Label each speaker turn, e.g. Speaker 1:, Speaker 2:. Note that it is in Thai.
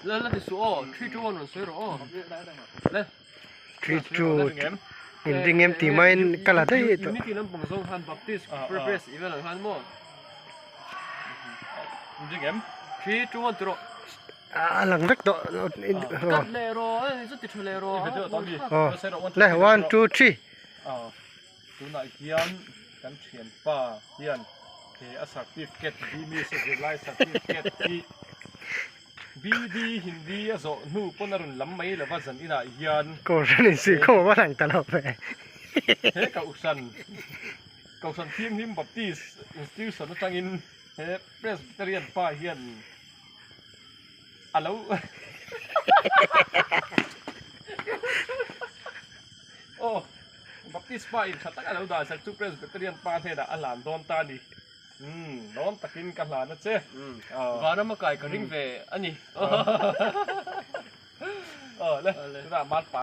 Speaker 1: แล้วที่สู้ทรีจูวันสวยหรอเลย
Speaker 2: ทรีจูอินดิงเอ็มตีไม่กันละได้ตัว
Speaker 1: นี่ที่น้ำปงสงฮันบัพติสเพรสเพรสอีเวนต์ฮันโม่
Speaker 3: จริงเอ็ม
Speaker 1: ทรีจูวันตัว
Speaker 2: หลังเล็กตัว
Speaker 1: กัดเลโร่สุดที่ทะเลโร่
Speaker 3: ตอนนี้
Speaker 2: เลย one two three
Speaker 3: ตัวไหนเฮียนกันเฉียนป่าเฮียนเฮอสักติฟเกตดีมีสกิลไลสักติฟเกตที่บีดีฮินดีอะโซนูปนรุนลำไม่หรือว่าสันอินาเฮียน
Speaker 2: ก็ฉันสิเขาว่าหลังตลอดไป
Speaker 3: เฮ้กับอุสันทีมบัพติสอินสติวสันตังอินเฮ้เพรสเตเรียนป่าเฮียนแล้วโอ้บัพติสป่าอินชัดตั้งแล้วได้สักชุดเพรสเตเรียนป่าเทดะอัลลันโดนตาดีโดนตะกินกันหลานนะเจ้
Speaker 1: ว่าน้ำมาไก่กับริงเวอันนี้
Speaker 3: เลยมาดป่า